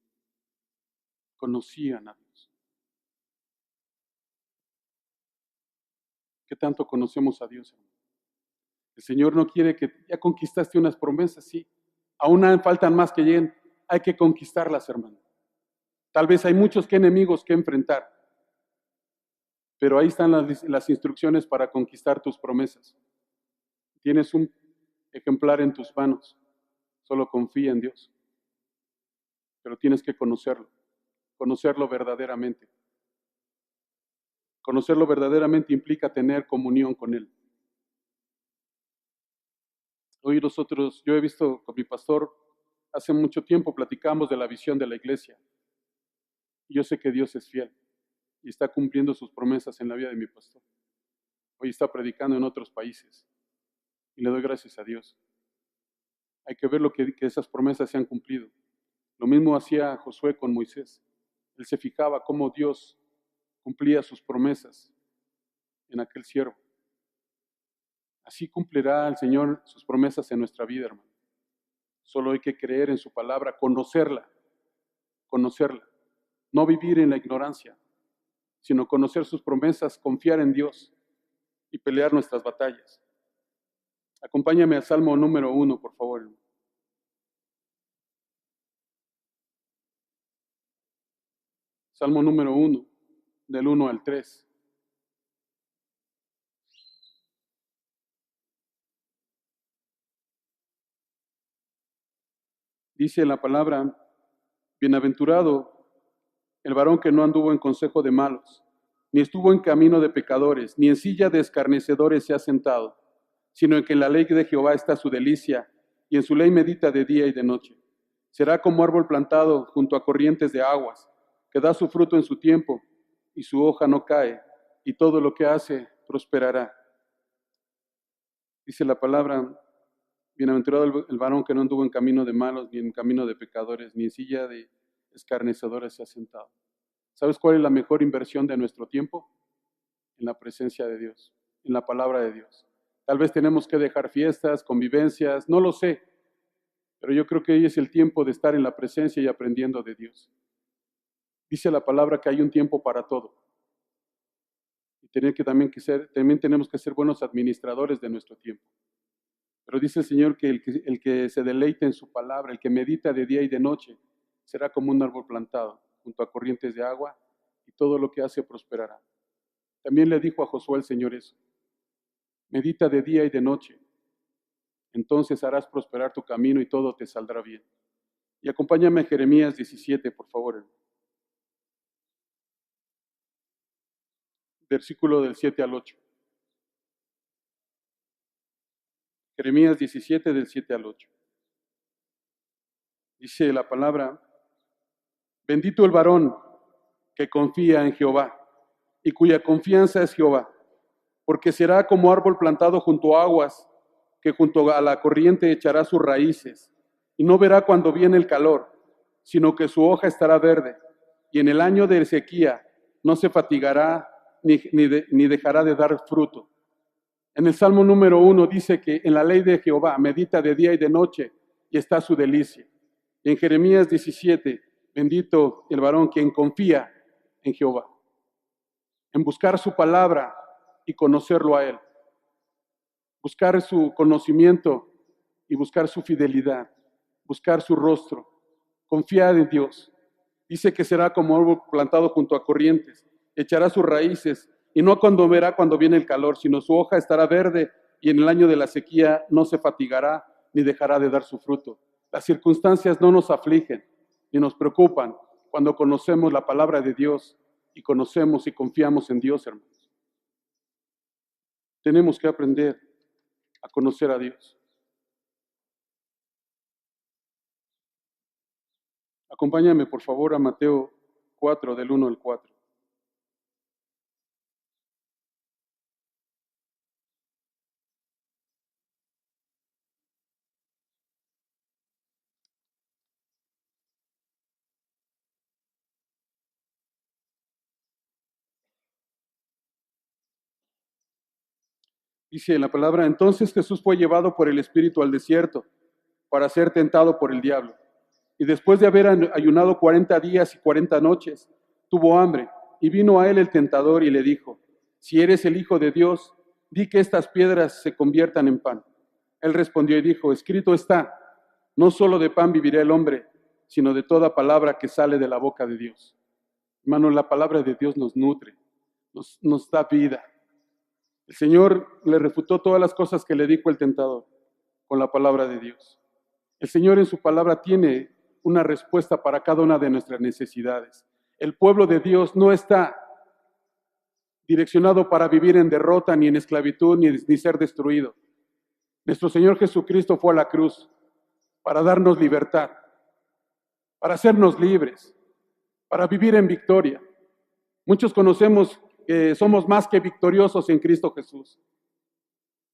Conocían a Dios. ¿Qué tanto conocemos a Dios, hermano? El Señor no quiere que ya conquistaste unas promesas, sí. Aún faltan más que lleguen. Hay que conquistarlas, hermano. Tal vez hay muchos enemigos que enfrentar, pero ahí están las instrucciones para conquistar tus promesas. Tienes un ejemplar en tus manos, solo confía en Dios, pero tienes que conocerlo verdaderamente. Conocerlo verdaderamente implica tener comunión con Él. Hoy yo he visto con mi pastor, hace mucho tiempo platicamos de la visión de la iglesia. Y yo sé que Dios es fiel y está cumpliendo sus promesas en la vida de mi pastor. Hoy está predicando en otros países y le doy gracias a Dios. Hay que ver que esas promesas se han cumplido. Lo mismo hacía Josué con Moisés. Él se fijaba cómo Dios cumplía sus promesas en aquel siervo. Así cumplirá el Señor sus promesas en nuestra vida, hermano. Solo hay que creer en su palabra, conocerla. No vivir en la ignorancia, sino conocer sus promesas, confiar en Dios y pelear nuestras batallas. Acompáñame al Salmo número 1, por favor. Salmo número 1, del 1 al 3. Dice la palabra: bienaventurado el varón que no anduvo en consejo de malos, ni estuvo en camino de pecadores, ni en silla de escarnecedores se ha sentado, sino en que en la ley de Jehová está su delicia, y en su ley medita de día y de noche. Será como árbol plantado junto a corrientes de aguas, que da su fruto en su tiempo, y su hoja no cae, y todo lo que hace prosperará. Dice la palabra: bienaventurado el varón que no anduvo en camino de malos, ni en camino de pecadores, ni en silla de escarnecedores se ha sentado. ¿Sabes cuál es la mejor inversión de nuestro tiempo? En la presencia de Dios, en la palabra de Dios. Tal vez tenemos que dejar fiestas, convivencias, no lo sé, pero yo creo que hoy es el tiempo de estar en la presencia y aprendiendo de Dios. Dice la palabra que hay un tiempo para todo. Y también tenemos que ser buenos administradores de nuestro tiempo. Pero dice el Señor que el que se deleite en su palabra, el que medita de día y de noche, será como un árbol plantado junto a corrientes de agua, y todo lo que hace prosperará. También le dijo a Josué el Señor eso: medita de día y de noche, entonces harás prosperar tu camino y todo te saldrá bien. Y acompáñame a Jeremías 17, por favor. Versículo del 7 al 8. Jeremías 17, del 7 al 8. Dice la palabra: bendito el varón que confía en Jehová y cuya confianza es Jehová, porque será como árbol plantado junto a aguas, que junto a la corriente echará sus raíces, y no verá cuando viene el calor, sino que su hoja estará verde, y en el año de sequía no se fatigará ni dejará de dar fruto. En el Salmo número 1 dice que en la ley de Jehová medita de día y de noche, y está su delicia. Y en Jeremías 17, bendito el varón quien confía en Jehová, en buscar su palabra y conocerlo a Él, buscar su conocimiento y buscar su fidelidad, buscar su rostro, confiar en Dios. Dice que será como árbol plantado junto a corrientes, echará sus raíces y no cuando verá cuando viene el calor, sino su hoja estará verde, y en el año de la sequía no se fatigará ni dejará de dar su fruto. Las circunstancias no nos afligen ni nos preocupan cuando conocemos la palabra de Dios y conocemos y confiamos en Dios, hermanos. Tenemos que aprender a conocer a Dios. Acompáñame, por favor, a Mateo 4, del 1 al 4. Dice la palabra: entonces Jesús fue llevado por el Espíritu al desierto para ser tentado por el diablo. Y después de haber ayunado 40 días y 40 noches, tuvo hambre. Y vino a él el tentador y le dijo: si eres el Hijo de Dios, di que estas piedras se conviertan en pan. Él respondió y dijo: escrito está, no solo de pan vivirá el hombre, sino de toda palabra que sale de la boca de Dios. Hermano, la palabra de Dios nos nutre, nos da vida. El Señor le refutó todas las cosas que le dijo el tentador con la palabra de Dios. El Señor en su palabra tiene una respuesta para cada una de nuestras necesidades. El pueblo de Dios no está direccionado para vivir en derrota, ni en esclavitud, ni ser destruido. Nuestro Señor Jesucristo fue a la cruz para darnos libertad, para hacernos libres, para vivir en victoria. Muchos conocemos que somos más que victoriosos en Cristo Jesús.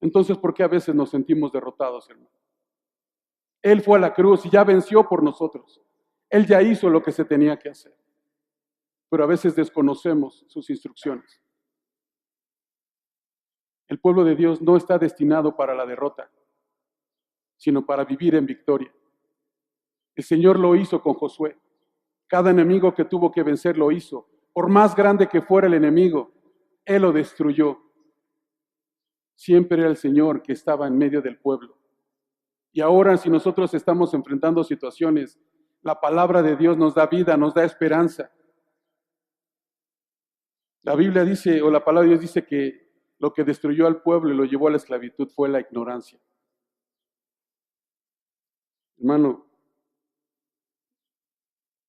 Entonces, ¿por qué a veces nos sentimos derrotados, hermano? Él fue a la cruz y ya venció por nosotros. Él ya hizo lo que se tenía que hacer. Pero a veces desconocemos sus instrucciones. El pueblo de Dios no está destinado para la derrota, sino para vivir en victoria. El Señor lo hizo con Josué. Cada enemigo que tuvo que vencer lo hizo. Por más grande que fuera el enemigo, Él lo destruyó. Siempre era el Señor que estaba en medio del pueblo. Y ahora, si nosotros estamos enfrentando situaciones, la palabra de Dios nos da vida, nos da esperanza. La Biblia dice, o la palabra de Dios dice que lo que destruyó al pueblo y lo llevó a la esclavitud fue la ignorancia. Hermano,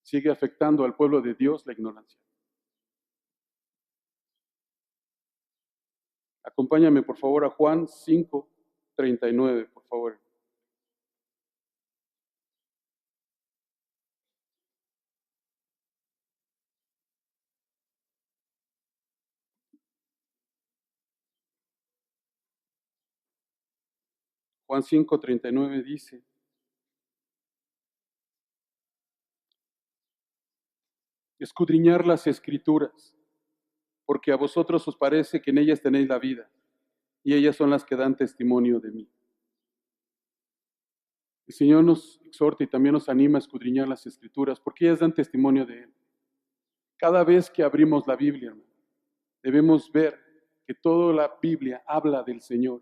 sigue afectando al pueblo de Dios la ignorancia. Acompáñame, por favor, a Juan 5:39, por favor. Juan 5:39 dice: escudriñar las Escrituras, porque a vosotros os parece que en ellas tenéis la vida, y ellas son las que dan testimonio de mí. El Señor nos exhorta y también nos anima a escudriñar las Escrituras, porque ellas dan testimonio de Él. Cada vez que abrimos la Biblia, hermano, debemos ver que toda la Biblia habla del Señor.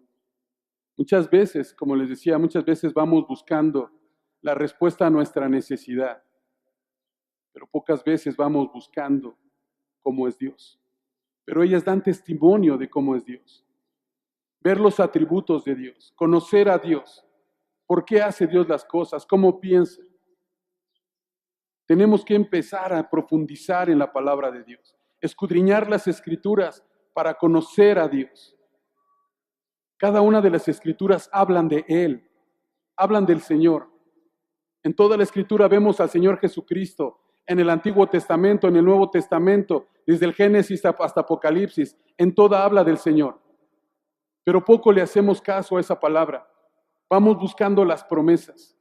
Muchas veces, como les decía, muchas veces vamos buscando la respuesta a nuestra necesidad, pero pocas veces vamos buscando cómo es Dios. Pero ellas dan testimonio de cómo es Dios. Ver los atributos de Dios, conocer a Dios, por qué hace Dios las cosas, cómo piensa. Tenemos que empezar a profundizar en la palabra de Dios, escudriñar las Escrituras para conocer a Dios. Cada una de las Escrituras hablan de Él, hablan del Señor. En toda la Escritura vemos al Señor Jesucristo, en el Antiguo Testamento, en el Nuevo Testamento, desde el Génesis hasta Apocalipsis, en toda habla del Señor. Pero poco le hacemos caso a esa palabra. Vamos buscando las promesas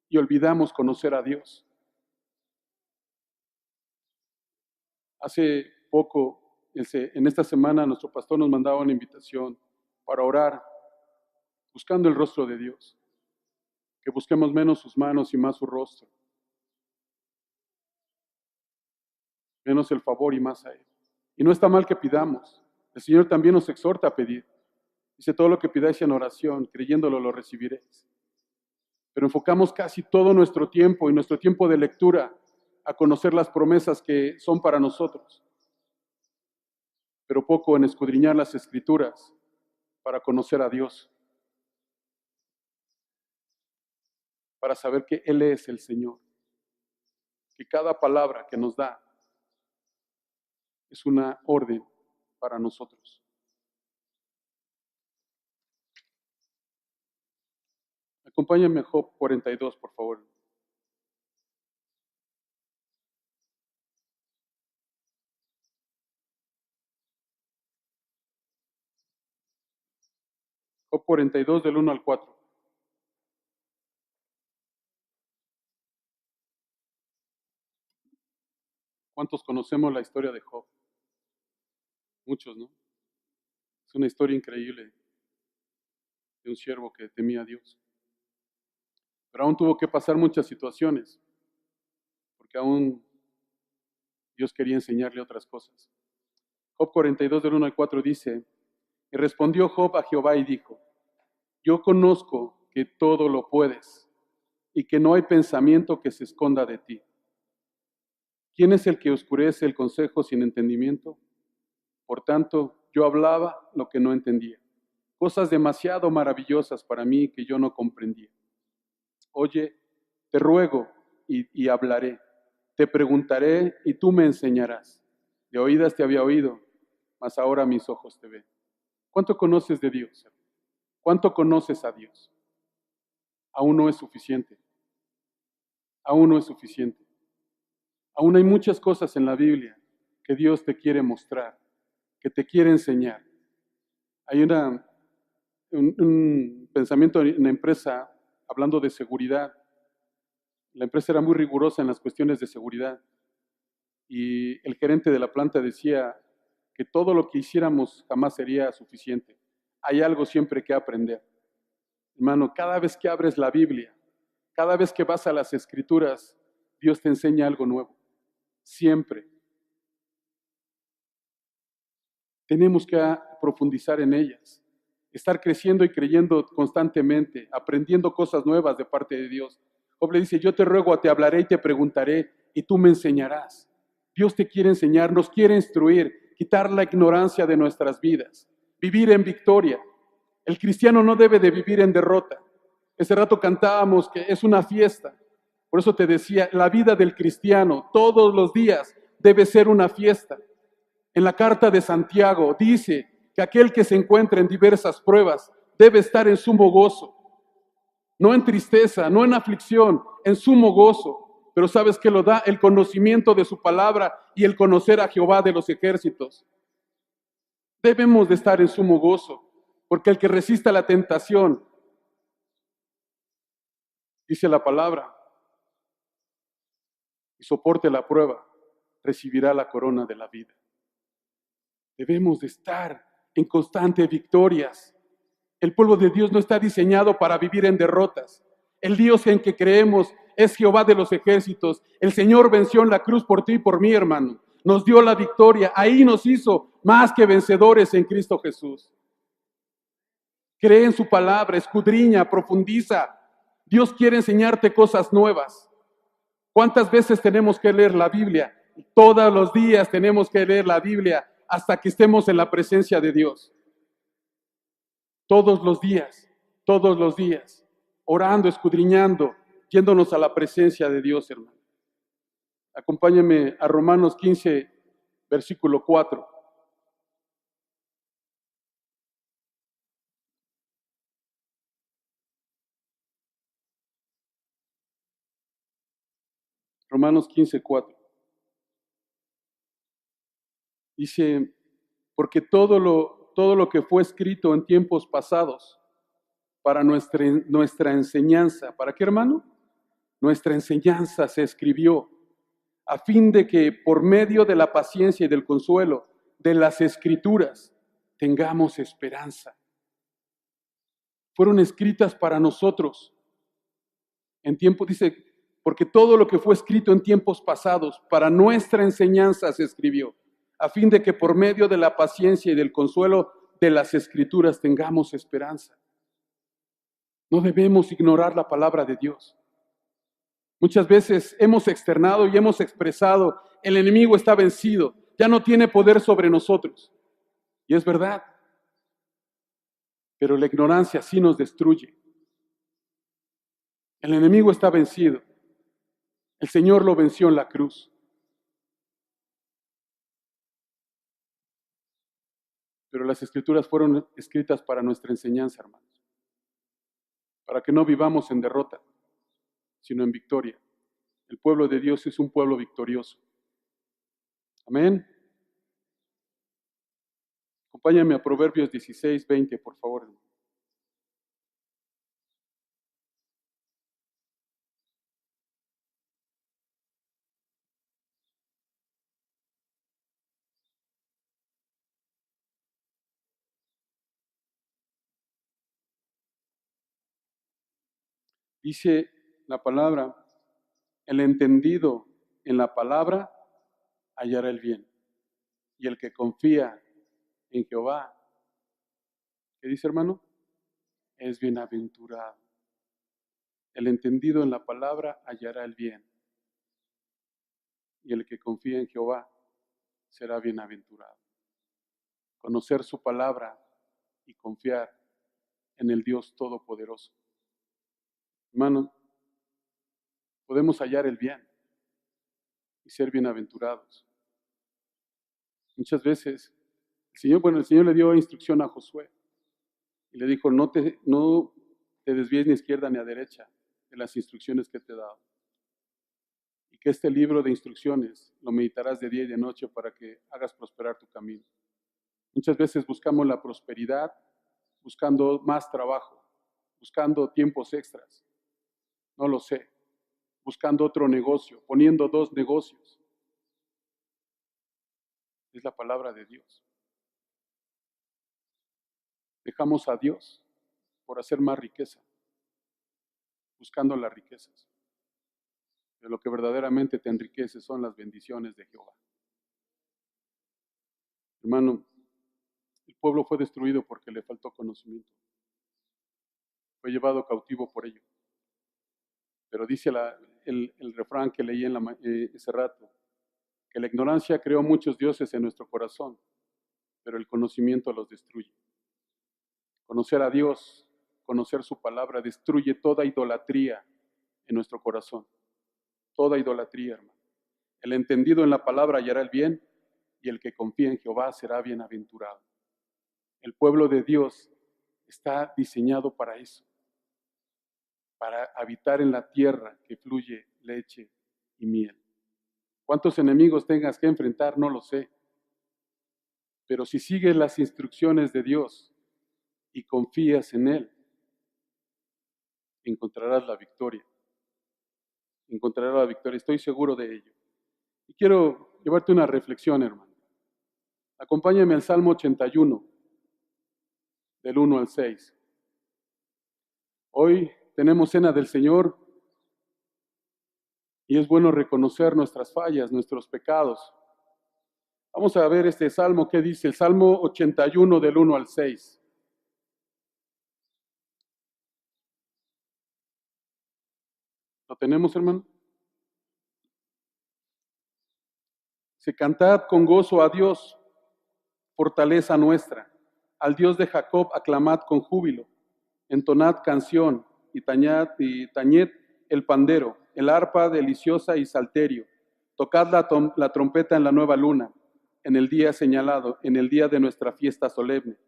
y olvidamos conocer a Dios. Hace poco, en esta semana, nuestro pastor nos mandaba una invitación para orar, buscando el rostro de Dios. Que busquemos menos sus manos y más su rostro. Menos el favor y más a Él. Y no está mal que pidamos. El Señor también nos exhorta a pedir. Dice, todo lo que pidáis en oración, creyéndolo lo recibiréis. Pero enfocamos casi todo nuestro tiempo y nuestro tiempo de lectura a conocer las promesas que son para nosotros. Pero poco en escudriñar las Escrituras para conocer a Dios. Para saber que Él es el Señor. Que cada palabra que nos da es una orden para nosotros. Acompáñame a Job 42, por favor. Job 42, del 1 al 4. ¿Cuántos conocemos la historia de Job? Muchos, ¿no? Es una historia increíble de un siervo que temía a Dios. Pero aún tuvo que pasar muchas situaciones, porque aún Dios quería enseñarle otras cosas. Job 42, del 1 al 4 dice, y respondió Job a Jehová y dijo, yo conozco que todo lo puedes y que no hay pensamiento que se esconda de ti. ¿Quién es el que oscurece el consejo sin entendimiento? Por tanto, yo hablaba lo que no entendía, cosas demasiado maravillosas para mí que yo no comprendía. Oye, te ruego y hablaré, te preguntaré y tú me enseñarás. De oídas te había oído, mas ahora mis ojos te ven. ¿Cuánto conoces de Dios? ¿Cuánto conoces a Dios? Aún no es suficiente. Aún no es suficiente. Aún hay muchas cosas en la Biblia que Dios te quiere mostrar, que te quiere enseñar. Hay un pensamiento en la empresa hablando de seguridad. La empresa era muy rigurosa en las cuestiones de seguridad y el gerente de la planta decía que todo lo que hiciéramos jamás sería suficiente. Hay algo siempre que aprender. Hermano, cada vez que abres la Biblia, cada vez que vas a las Escrituras, Dios te enseña algo nuevo. Siempre. Tenemos que profundizar en ellas, estar creciendo y creyendo constantemente, aprendiendo cosas nuevas de parte de Dios. Job le dice, yo te ruego, te hablaré y te preguntaré, y tú me enseñarás. Dios te quiere enseñar, nos quiere instruir, quitar la ignorancia de nuestras vidas, vivir en victoria. El cristiano no debe de vivir en derrota. Ese rato cantábamos que es una fiesta. Por eso te decía, la vida del cristiano todos los días debe ser una fiesta. En la carta de Santiago dice que aquel que se encuentra en diversas pruebas debe estar en sumo gozo, no en tristeza, no en aflicción, en sumo gozo. Pero ¿sabes qué lo da? El conocimiento de su palabra y el conocer a Jehová de los ejércitos. Debemos de estar en sumo gozo, porque el que resista la tentación, dice la palabra, y soporte la prueba, recibirá la corona de la vida. Debemos de estar en constantes victorias. El pueblo de Dios no está diseñado para vivir en derrotas. El Dios en que creemos es Jehová de los ejércitos. El Señor venció en la cruz por ti y por mí, hermano. Nos dio la victoria. Ahí nos hizo más que vencedores en Cristo Jesús. Cree en su palabra, escudriña, profundiza. Dios quiere enseñarte cosas nuevas. ¿Cuántas veces tenemos que leer la Biblia? Todos los días tenemos que leer la Biblia hasta que estemos en la presencia de Dios. Todos los días, orando, escudriñando, yéndonos a la presencia de Dios, hermano. Acompáñame a Romanos 15, versículo 4. Romanos 15, 4. Dice, porque todo lo que fue escrito en tiempos pasados para nuestra enseñanza, ¿para qué, hermano? Nuestra enseñanza se escribió a fin de que por medio de la paciencia y del consuelo de las Escrituras tengamos esperanza. Fueron escritas para nosotros en tiempo, dice, porque todo lo que fue escrito en tiempos pasados para nuestra enseñanza se escribió, a fin de que por medio de la paciencia y del consuelo de las Escrituras tengamos esperanza. No debemos ignorar la palabra de Dios. Muchas veces hemos externado y hemos expresado, el enemigo está vencido, ya no tiene poder sobre nosotros. Y es verdad, pero la ignorancia sí nos destruye. El enemigo está vencido. El Señor lo venció en la cruz. Pero las Escrituras fueron escritas para nuestra enseñanza, hermanos. Para que no vivamos en derrota, sino en victoria. El pueblo de Dios es un pueblo victorioso. Amén. Acompáñame a Proverbios 16, 20, por favor. Dice la palabra, el entendido en la palabra hallará el bien. Y el que confía en Jehová, ¿qué dice, hermano? Es bienaventurado. El entendido en la palabra hallará el bien, y el que confía en Jehová será bienaventurado. Conocer su palabra y confiar en el Dios Todopoderoso. Hermano, podemos hallar el bien y ser bienaventurados. Muchas veces, el Señor le dio instrucción a Josué y le dijo, no te desvíes ni a izquierda ni a derecha de las instrucciones que te he dado. Y que este libro de instrucciones lo meditarás de día y de noche para que hagas prosperar tu camino. Muchas veces buscamos la prosperidad, buscando más trabajo, buscando tiempos extras, no lo sé, buscando otro negocio, poniendo 2 negocios. Es la palabra de Dios. Dejamos a Dios por hacer más riqueza, buscando las riquezas. Pero lo que verdaderamente te enriquece son las bendiciones de Jehová. Hermano, el pueblo fue destruido porque le faltó conocimiento. Fue llevado cautivo por ello. Pero dice el refrán que leí ese rato, que la ignorancia creó muchos dioses en nuestro corazón, pero el conocimiento los destruye. Conocer a Dios, conocer su palabra, destruye toda idolatría en nuestro corazón. Toda idolatría, hermano. El entendido en la palabra hallará el bien, y el que confía en Jehová será bienaventurado. El pueblo de Dios está diseñado para eso, para habitar en la tierra que fluye leche y miel. ¿Cuántos enemigos tengas que enfrentar? No lo sé. Pero si sigues las instrucciones de Dios y confías en Él, encontrarás la victoria. Encontrarás la victoria, estoy seguro de ello. Y quiero llevarte una reflexión, hermano. Acompáñame al Salmo 81, del 1 al 6. Hoy tenemos cena del Señor y es bueno reconocer nuestras fallas, nuestros pecados. Vamos a ver este salmo, ¿qué dice? El Salmo 81 del 1 al 6. ¿Lo tenemos, hermano? Se cantad con gozo a Dios, fortaleza nuestra. Al Dios de Jacob aclamad con júbilo. Entonad canción y tañed el pandero, el arpa deliciosa y salterio. Tocad la trompeta en la nueva luna, en el día señalado, en el día de nuestra fiesta solemne.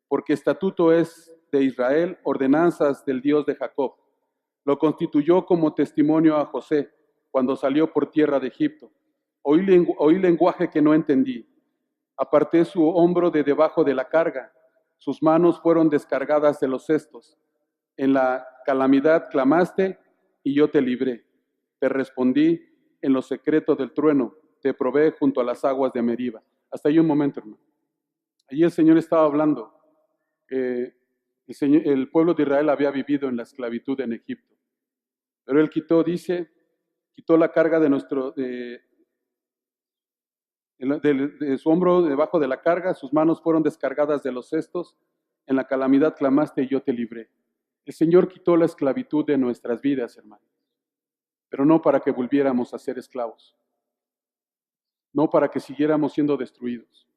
Porque estatuto es de Israel, ordenanzas del Dios de Jacob. Lo constituyó como testimonio a José, cuando salió por tierra de Egipto. Oí lenguaje que no entendí. Aparté su hombro de debajo de la carga. Sus manos fueron descargadas de los cestos. En la calamidad clamaste y yo te libré. Te respondí en lo secreto del trueno. Te probé junto a las aguas de Meriba. Hasta ahí un momento, hermano. Allí el Señor estaba hablando. El pueblo de Israel había vivido en la esclavitud en Egipto. Pero Él quitó la carga de su hombro debajo de la carga, sus manos fueron descargadas de los cestos, en la calamidad clamaste y yo te libré. El Señor quitó la esclavitud de nuestras vidas, hermano, pero no para que volviéramos a ser esclavos, no para que siguiéramos siendo destruidos.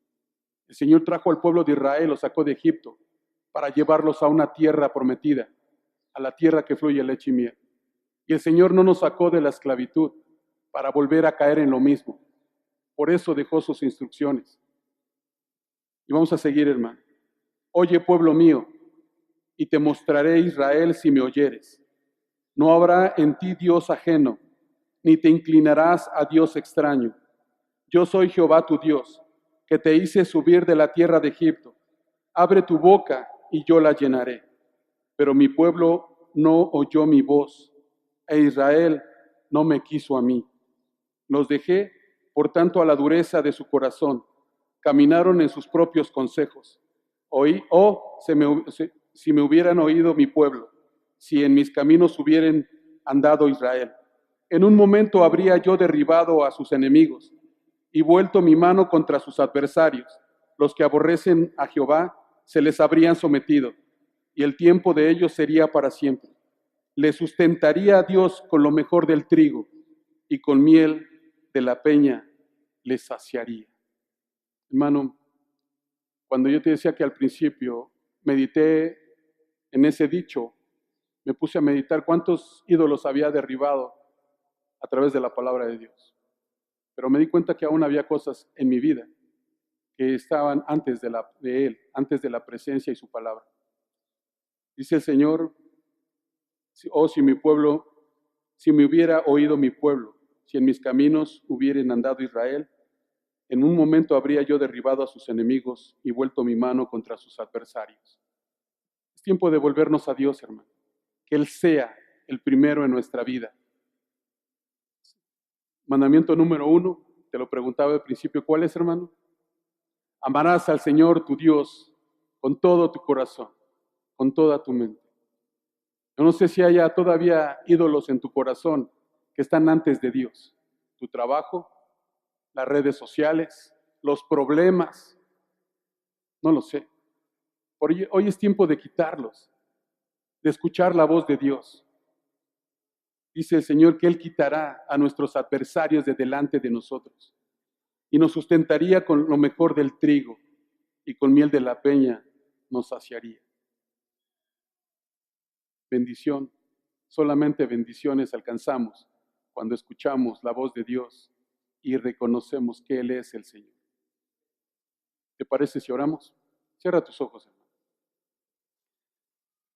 El Señor trajo al pueblo de Israel, los sacó de Egipto, para llevarlos a una tierra prometida, a la tierra que fluye leche y miel. Y el Señor no nos sacó de la esclavitud para volver a caer en lo mismo. Por eso dejó sus instrucciones. Y vamos a seguir, hermano. Oye, pueblo mío, y te mostraré, Israel, si me oyeres. No habrá en ti Dios ajeno, ni te inclinarás a Dios extraño. Yo soy Jehová tu Dios, que te hice subir de la tierra de Egipto. Abre tu boca y yo la llenaré. Pero mi pueblo no oyó mi voz, e Israel no me quiso a mí. Los dejé, por tanto, a la dureza de su corazón. Caminaron en sus propios consejos. Si me hubieran oído mi pueblo, si en mis caminos hubieran andado Israel. En un momento habría yo derribado a sus enemigos y vuelto mi mano contra sus adversarios. Los que aborrecen a Jehová se les habrían sometido, y el tiempo de ellos sería para siempre. le sustentaría a Dios con lo mejor del trigo y con miel de la peña le saciaría. Hermano, cuando yo te decía que al principio medité en ese dicho, me puse a meditar cuántos ídolos había derribado a través de la palabra de Dios. Pero me di cuenta que aún había cosas en mi vida que estaban antes de Él, antes de la presencia y su palabra. Dice el Señor, si mi pueblo, si me hubiera oído mi pueblo, si en mis caminos hubieran andado Israel, en un momento habría yo derribado a sus enemigos y vuelto mi mano contra sus adversarios. Es tiempo de volvernos a Dios, hermano. Que Él sea el primero en nuestra vida. Mandamiento número 1, te lo preguntaba al principio, ¿cuál es, hermano? Amarás al Señor tu Dios con todo tu corazón, con toda tu mente. Yo no sé si haya todavía ídolos en tu corazón que están antes de Dios. Tu trabajo, las redes sociales, los problemas, no lo sé. Hoy es tiempo de quitarlos, de escuchar la voz de Dios. Dice el Señor que Él quitará a nuestros adversarios de delante de nosotros y nos sustentaría con lo mejor del trigo y con miel de la peña nos saciaría. Bendición, solamente bendiciones alcanzamos cuando escuchamos la voz de Dios y reconocemos que Él es el Señor. ¿Te parece si oramos? Cierra tus ojos, hermano.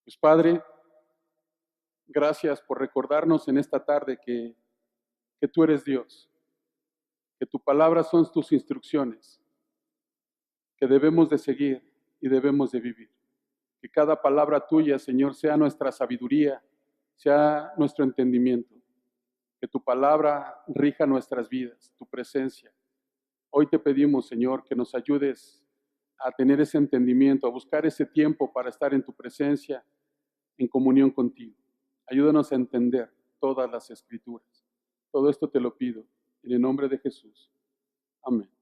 Pues Padre, gracias por recordarnos en esta tarde que tú eres Dios, que tu palabra son tus instrucciones, que debemos de seguir y debemos de vivir. Que cada palabra tuya, Señor, sea nuestra sabiduría, sea nuestro entendimiento. Que tu palabra rija nuestras vidas, tu presencia. Hoy te pedimos, Señor, que nos ayudes a tener ese entendimiento, a buscar ese tiempo para estar en tu presencia, en comunión contigo. Ayúdanos a entender todas las escrituras. Todo esto te lo pido en el nombre de Jesús. Amén.